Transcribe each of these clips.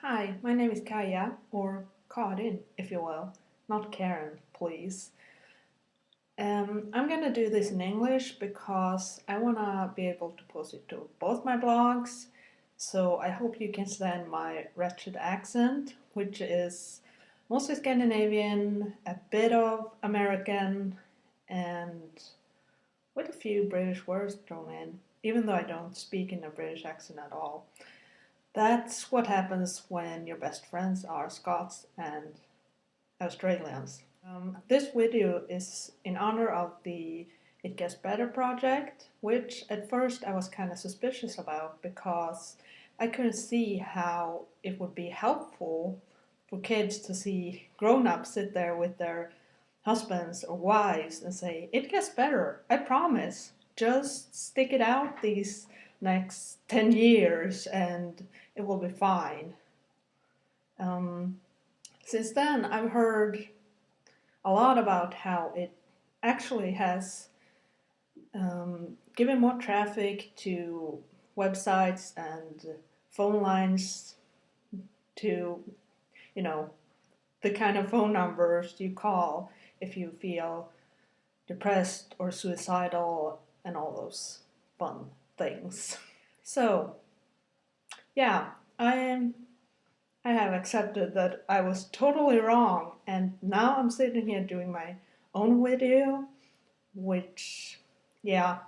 Hi, my name is Kaia, or Karin, if you will, not Karen, please. I'm gonna do this in English because I wanna be able to post it to both my blogs, so I hope you can stand my wretched accent, which is mostly Scandinavian, a bit of American, and with a few British words thrown in, even though I don't speak in a British accent at all. That's what happens when your best friends are Scots and Australians. This video is in honor of the It Gets Better project, which at first I was kind of suspicious about because I couldn't see how it would be helpful for kids to see grown-ups sit there with their husbands or wives and say, it gets better, I promise. Just stick it out these next 10 years and it will be fine. Since then, I've heard a lot about how it actually has given more traffic to websites and phone lines to, you know, the kind of phone numbers you call if you feel depressed or suicidal and all those fun things. So, yeah, I have accepted that I was totally wrong, and now I'm sitting here doing my own video, which, yeah,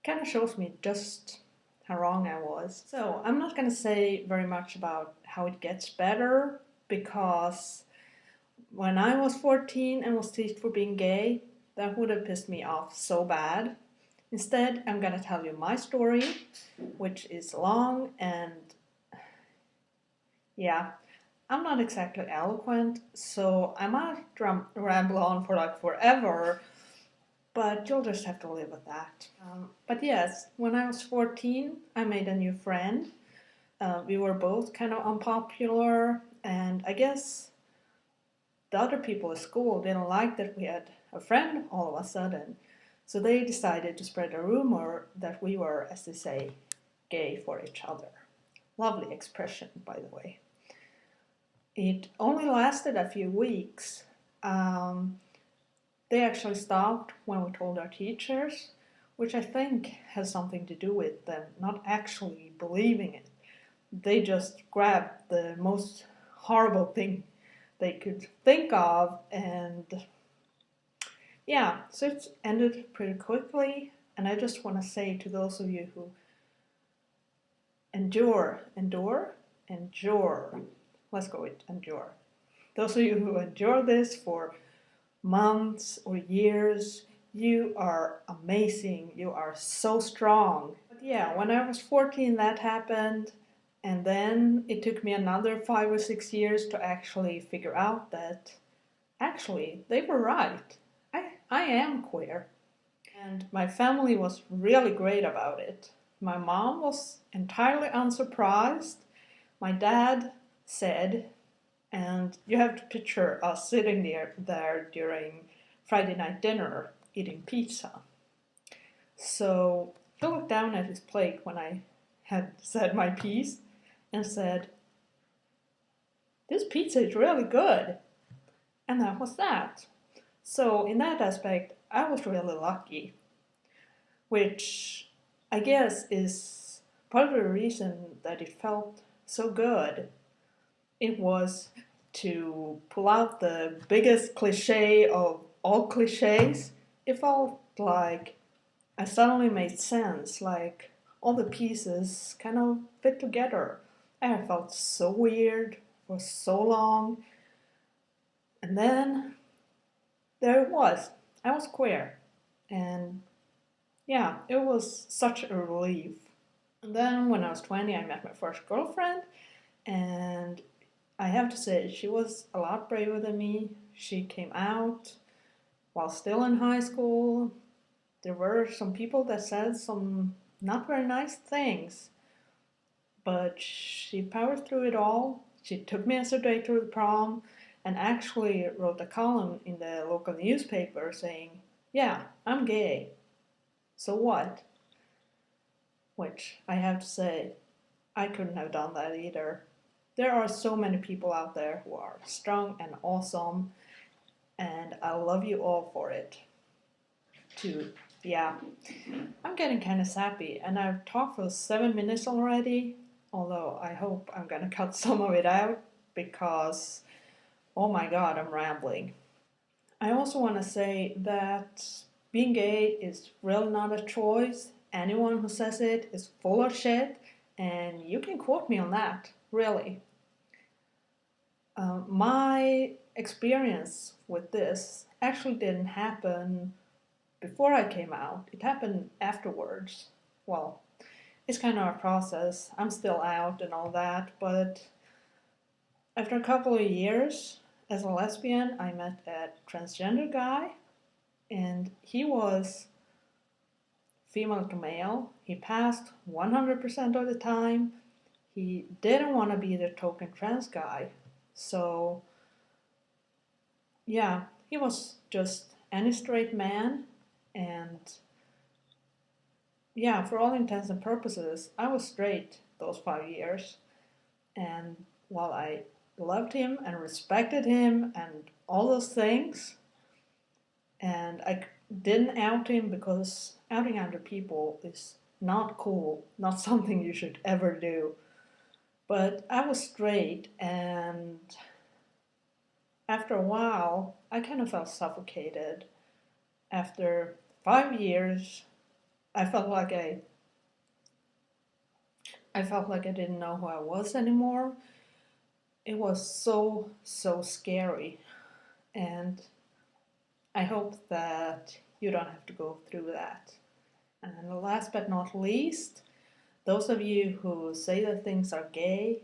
kind of shows me just how wrong I was. So I'm not going to say very much about how it gets better, because when I was 14 and was teased for being gay, that would have pissed me off so bad. Instead, I'm going to tell you my story, which is long and, yeah, I'm not exactly eloquent, so I might ramble on for like forever, but you'll just have to live with that. But yes, when I was 14, I made a new friend. We were both kind of unpopular, and I guess the other people at school didn't like that we had a friend all of a sudden, so they decided to spread a rumor that we were, as they say, gay for each other. Lovely expression, by the way. It only lasted a few weeks. They actually stopped when we told our teachers, which I think has something to do with them not actually believing it. They just grabbed the most horrible thing they could think of, and yeah, so it ended pretty quickly. And I just want to say to those of you who endure, let's go with endure. Those of you who endure this for months or years, you are amazing. You are so strong. But yeah, when I was 14, that happened. And then it took me another 5 or 6 years to actually figure out that actually they were right. I am queer. And my family was really great about it. My mom was entirely unsurprised. My dad said, and you have to picture us sitting there during Friday night dinner eating pizza. So he looked down at his plate when I had said my piece and said, "This pizza is really good." And that was that. So in that aspect, I was really lucky, which I guess is part of the reason that it felt so good. It was to pull out the biggest cliche of all cliches. It felt like I suddenly made sense, like all the pieces kind of fit together. I felt so weird for so long. And then there it was. I was queer. And yeah, it was such a relief. And then when I was 20, I met my first girlfriend. And I have to say, she was a lot braver than me. She came out while still in high school. There were some people that said some not very nice things, but she powered through it all. She took me as a date to the prom and actually wrote a column in the local newspaper saying, "Yeah, I'm gay. So what?" Which I have to say, I couldn't have done that either. There are so many people out there who are strong and awesome, and I love you all for it. Too. Yeah, I'm getting kind of sappy, and I've talked for 7 minutes already, although I hope I'm gonna cut some of it out because, oh my god, I'm rambling. I also want to say that being gay is really not a choice. Anyone who says it is full of shit, and you can quote me on that, really. My experience with this actually didn't happen before I came out, it happened afterwards. Well, it's kind of a process. I'm still out and all that, but after a couple of years as a lesbian, I met a transgender guy, and he was female to male. He passed 100% of the time. He didn't want to be the token trans guy. So, yeah, he was just any straight man, and yeah, for all intents and purposes, I was straight those 5 years. And while I loved him and respected him and all those things, and I didn't out him because outing other people is not cool, not something you should ever do. But I was straight, and after a while, I kind of felt suffocated. After 5 years, I felt like I didn't know who I was anymore. It was so scary, and I hope that you don't have to go through that. And last but not least, those of you who say that things are gay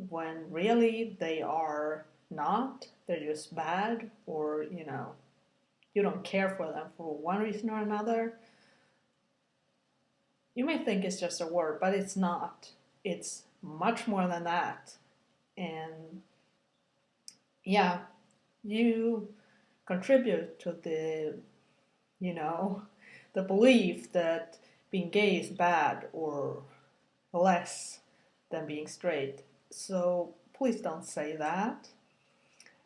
when really they are not, they're just bad, or you don't care for them for one reason or another, you may think it's just a word, but it's not. It's much more than that. And yeah, you contribute to the belief that being gay is bad or less than being straight. So please don't say that.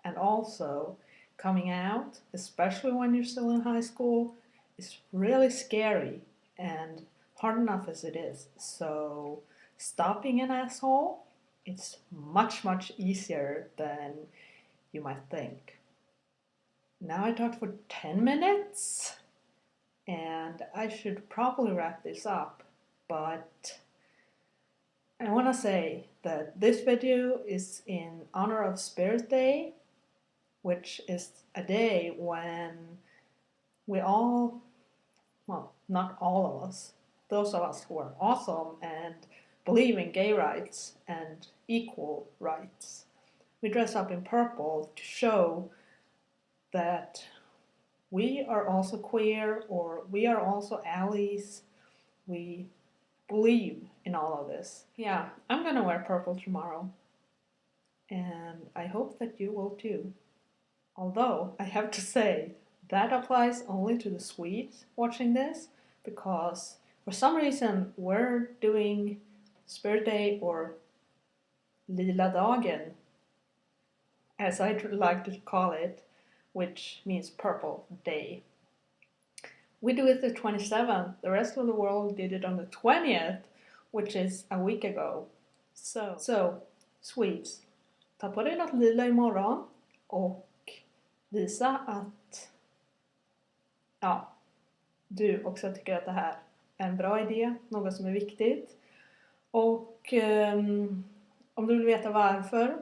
And also, coming out, especially when you're still in high school, is really scary and hard enough as it is. So stop being an asshole. It's much easier than you might think. Now I talked for 10 minutes, and I should probably wrap this up, but I want to say that this video is in honor of Spirit Day, which is a day when we all, well, not all of us, those of us who are awesome and believe in gay rights and equal rights, we dress up in purple to show that we are also queer, or we are also allies. We believe in all of this. Yeah, I'm gonna wear purple tomorrow, and I hope that you will too. Although I have to say that applies only to the Swedes watching this, because for some reason we're doing Spirit Day, or Lila dagen, as I like to call it, which means purple day. We do it the 27th, the rest of the world did it on the 20th, which is a week ago. So Swedes, ta på dig något lila imorgon och visa att du också tycker att det här är en bra idé, något som är viktigt. Och om du vill veta varför,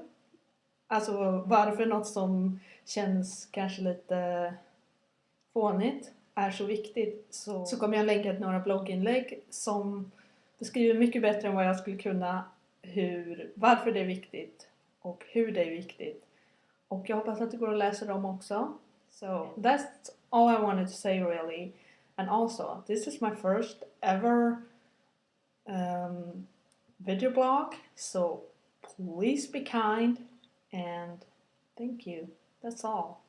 alltså varför något som känns kanske lite fånigt är så viktigt, så kommer jag länka till några blogginlägg som beskriver mycket bättre än vad jag skulle kunna varför det är viktigt och hur det är viktigt. Och jag hoppas att det går att läsa dem också. So that's all I wanted to say really. And also, this is my first ever video blog, so please be kind and thank you. That's all.